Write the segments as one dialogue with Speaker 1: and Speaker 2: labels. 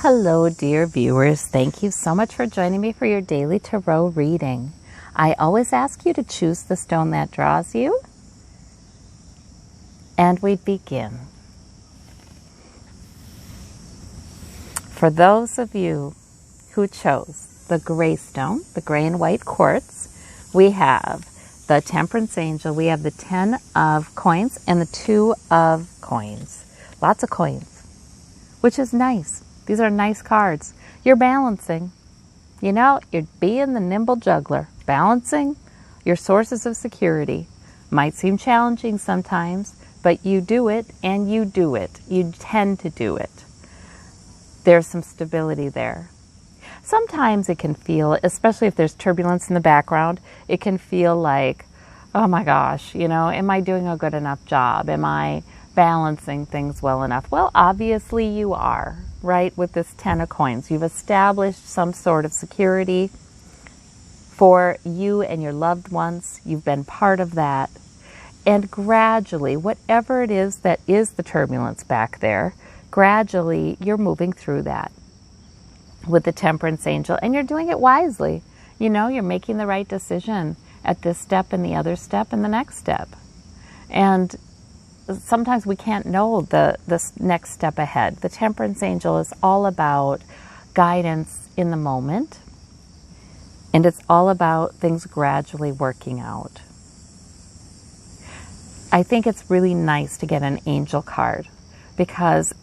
Speaker 1: Hello, dear viewers. Thank you so much for joining me for your daily tarot reading. I always ask you to choose the stone that draws you. And we begin. For those of you who chose the gray stone, the gray and white quartz, we have the Temperance Angel, we have the 10 of coins, and the 2 of coins. Lots of coins, which is nice. These are nice cards. You're balancing. You know, you're being the nimble juggler. Balancing your sources of security. Might seem challenging sometimes, but you do it and you do it. You tend to do it. There's some stability there. Sometimes it can feel, especially if there's turbulence in the background, it can feel like, oh my gosh, you know, am I doing a good enough job? Am I balancing things well enough? Well, obviously you are, right? With this 10 of coins, you've established some sort of security for you and your loved ones. You've been part of that. And gradually, whatever it is that is the turbulence back there, gradually you're moving through that with the Temperance Angel, and you're doing it wisely. You know, you're making the right decision at this step and the other step and the next step. And sometimes we can't know the next step ahead. The Temperance Angel is all about guidance in the moment, and it's all about things gradually working out. I think it's really nice to get an angel card, because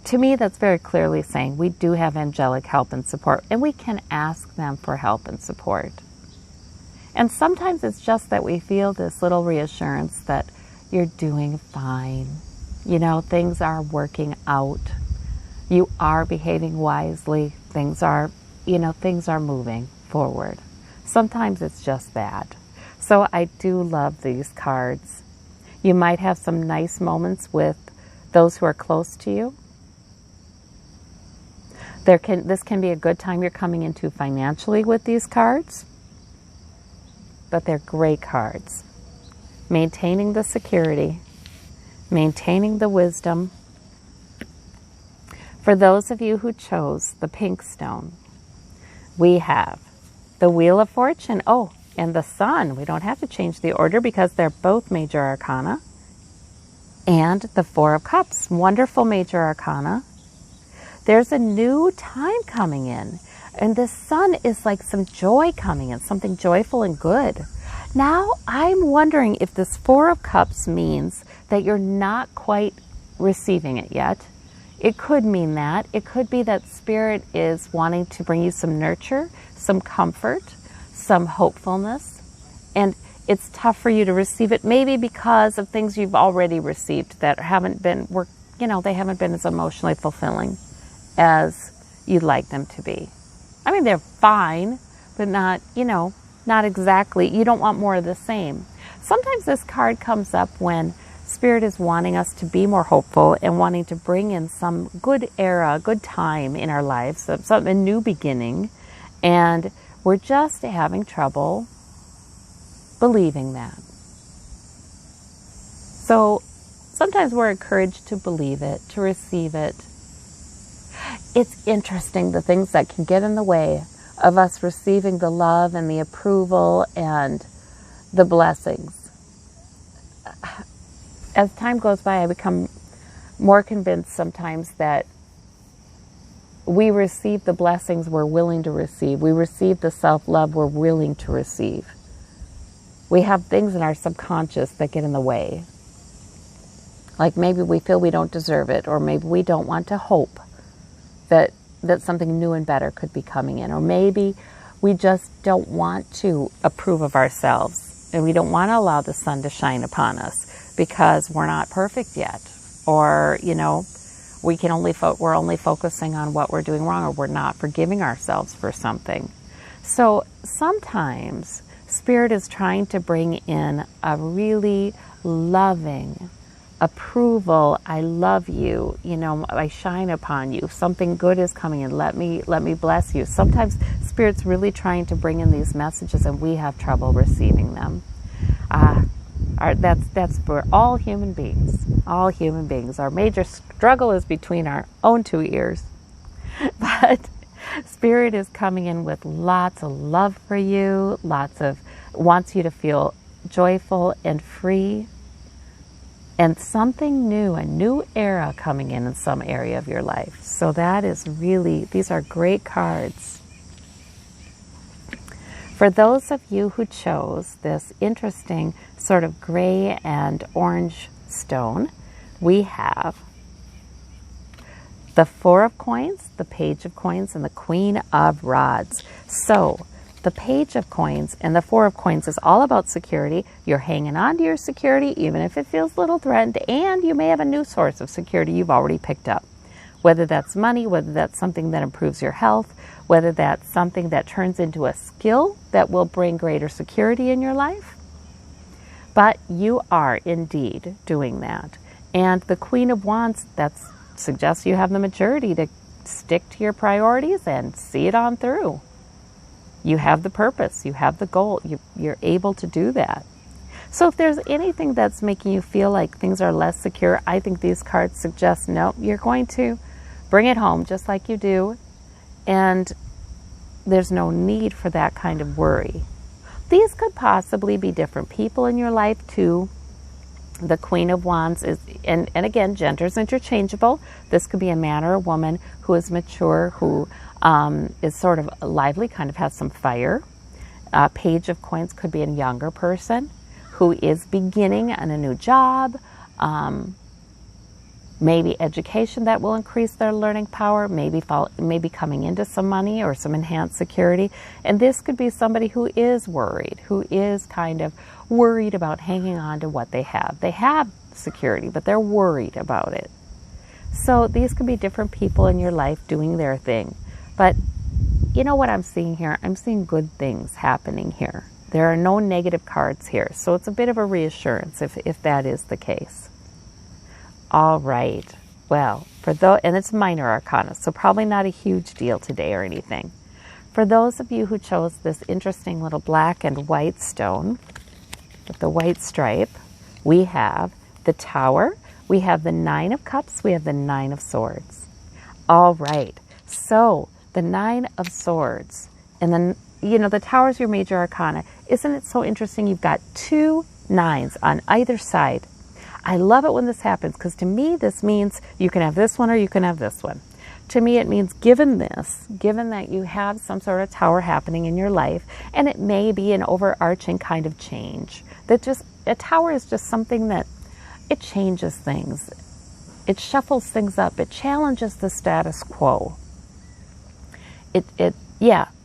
Speaker 1: to me that's very clearly saying we do have angelic help and support, and we can ask them for help and support. And sometimes it's just that we feel this little reassurance that you're doing fine. You know, things are working out. You are behaving wisely. Things are moving forward. Sometimes it's just that. So I do love these cards. You might have some nice moments with those who are close to you. This can be a good time you're coming into financially with these cards. But they're great cards. Maintaining the security, maintaining the wisdom. For those of you who chose the pink stone, we have the Wheel of Fortune. Oh, and the Sun. We don't have to change the order because they're both major arcana. And the 4 of Cups. Wonderful major arcana. There's a new time coming in. And the Sun is like some joy coming in, something joyful and good. Now, I'm wondering if this 4 of Cups means that you're not quite receiving it yet. It could mean that. It could be that Spirit is wanting to bring you some nurture, some comfort, some hopefulness. And it's tough for you to receive it, maybe because of things you've already received that haven't been, they haven't been as emotionally fulfilling as you'd like them to be. I mean, they're fine, but not, not exactly. You don't want more of the same. Sometimes this card comes up when Spirit is wanting us to be more hopeful and wanting to bring in some good era, good time in our lives, a new beginning, and we're just having trouble believing that. So sometimes we're encouraged to believe it, to receive it. It's interesting the things that can get in the way of us receiving the love and the approval and the blessings. As time goes by, I become more convinced sometimes that we receive the blessings we're willing to receive. We receive the self-love we're willing to receive. We have things in our subconscious that get in the way. Like maybe we feel we don't deserve it, or maybe we don't want to hope that something new and better could be coming in. Or maybe we just don't want to approve of ourselves, and we don't want to allow the sun to shine upon us because we're not perfect yet. Or, we're only focusing on what we're doing wrong, or we're not forgiving ourselves for something. So sometimes Spirit is trying to bring in a really loving approval. I love you, I shine upon you. Something good is coming in. Let me bless you. Sometimes Spirit's really trying to bring in these messages and we have trouble receiving them. That's for all human beings. All human beings. Our major struggle is between our own two ears. But Spirit is coming in with lots of love for you, wants you to feel joyful and free, and something new, a new era coming in some area of your life. So that is really, these are great cards. For those of you who chose this interesting sort of gray and orange stone, we have the Four of Coins, the Page of Coins, and the Queen of Rods. So the Page of Coins and the Four of Coins is all about security. You're hanging on to your security, even if it feels a little threatened, and you may have a new source of security you've already picked up. Whether that's money, whether that's something that improves your health, whether that's something that turns into a skill that will bring greater security in your life. But you are indeed doing that. And the Queen of Wands, that suggests you have the maturity to stick to your priorities and see it on through. You have the purpose, you have the goal, you're able to do that. So if there's anything that's making you feel like things are less secure, I think these cards suggest, no, you're going to bring it home just like you do, and there's no need for that kind of worry. These could possibly be different people in your life too. The Queen of Wands is, and again, gender is interchangeable. This could be a man or a woman who is mature, who is sort of lively, kind of has some fire. Page of Coins could be a younger person who is beginning on a new job, maybe education that will increase their learning power, maybe coming into some money or some enhanced security. And this could be somebody who is worried, who is kind of worried about hanging on to what they have. They have security, but they're worried about it. So these could be different people in your life doing their thing. But you know what I'm seeing here? I'm seeing good things happening here. There are no negative cards here. So it's a bit of a reassurance if that is the case. All right. Well, and it's minor arcana, so probably not a huge deal today or anything. For those of you who chose this interesting little black and white stone with the white stripe, we have the Tower, we have the Nine of Cups, we have the Nine of Swords. All right. So the Nine of Swords, and then, the Tower is your major arcana. Isn't it so interesting? You've got two nines on either side. I love it when this happens, because to me this means you can have this one or you can have this one. To me it means given that you have some sort of tower happening in your life, and it may be an overarching kind of change, a tower is just something that it changes things. It shuffles things up. It challenges the status quo.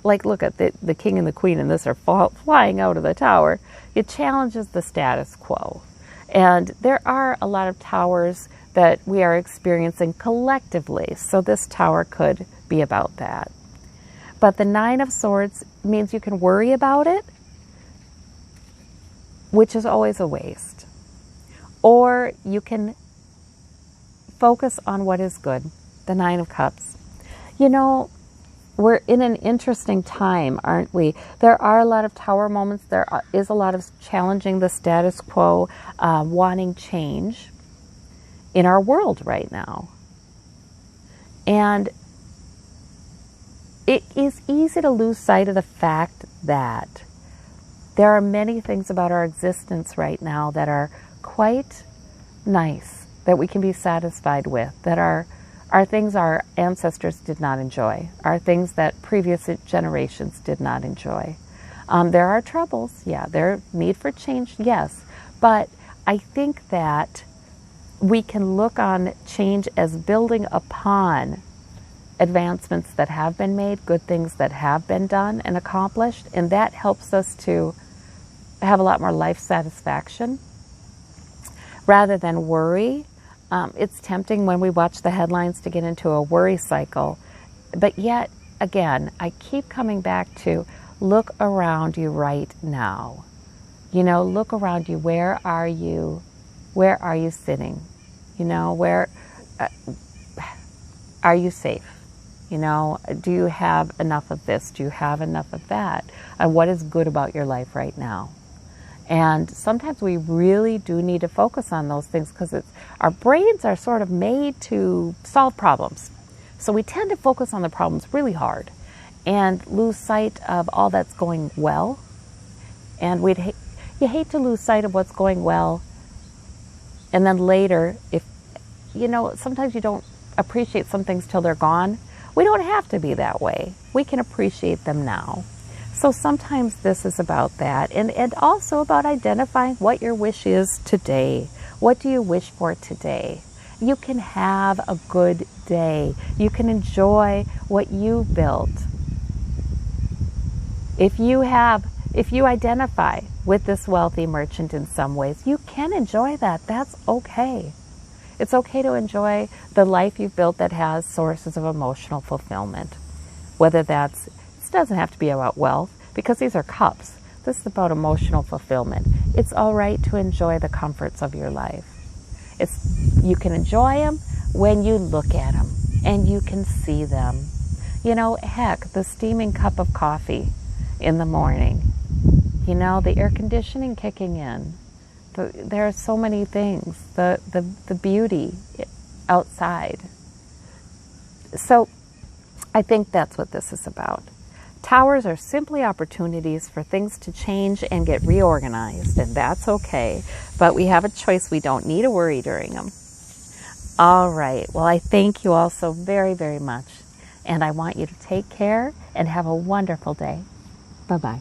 Speaker 1: Like look at the king and the queen and this are flying out of the tower. It challenges the status quo. And there are a lot of towers that we are experiencing collectively, so this tower could be about that. But the Nine of Swords means you can worry about it, which is always a waste. Or you can focus on what is good, the Nine of Cups. We're in an interesting time, aren't we? There are a lot of tower moments. There is a lot of challenging the status quo, wanting change in our world right now. And it is easy to lose sight of the fact that there are many things about our existence right now that are quite nice, that we can be satisfied with, that are things our ancestors did not enjoy, are things that previous generations did not enjoy. There are troubles, there need for change, yes, but I think that we can look on change as building upon advancements that have been made, good things that have been done and accomplished, and that helps us to have a lot more life satisfaction rather than worry. It's tempting when we watch the headlines to get into a worry cycle, but yet again, I keep coming back to look around you right now. Look around you. Where are you? Where are you sitting? Where are you safe? Do you have enough of this? Do you have enough of that? And what is good about your life right now? And sometimes we really do need to focus on those things, because our brains are sort of made to solve problems, So we tend to focus on the problems really hard and lose sight of all that's going well. And you hate to lose sight of what's going well. And then later, if, sometimes you don't appreciate some things till they're gone. We don't have to be that way. We can appreciate them now. So sometimes this is about that, and also about identifying what your wish is today. What do you wish for today? You can have a good day. You can enjoy what you built. If you identify with this wealthy merchant in some ways, you can enjoy that. That's okay. It's okay to enjoy the life you've built that has sources of emotional fulfillment. Whether this doesn't have to be about wealth, because these are cups. This is about emotional fulfillment. It's all right to enjoy the comforts of your life. You can enjoy them when you look at them and you can see them. Heck, the steaming cup of coffee in the morning. The air conditioning kicking in. There are so many things. The beauty outside. So I think that's what this is about. Towers are simply opportunities for things to change and get reorganized, and that's okay. But we have a choice. We don't need to worry during them. All right. Well, I thank you all so very, very much. And I want you to take care and have a wonderful day. Bye-bye.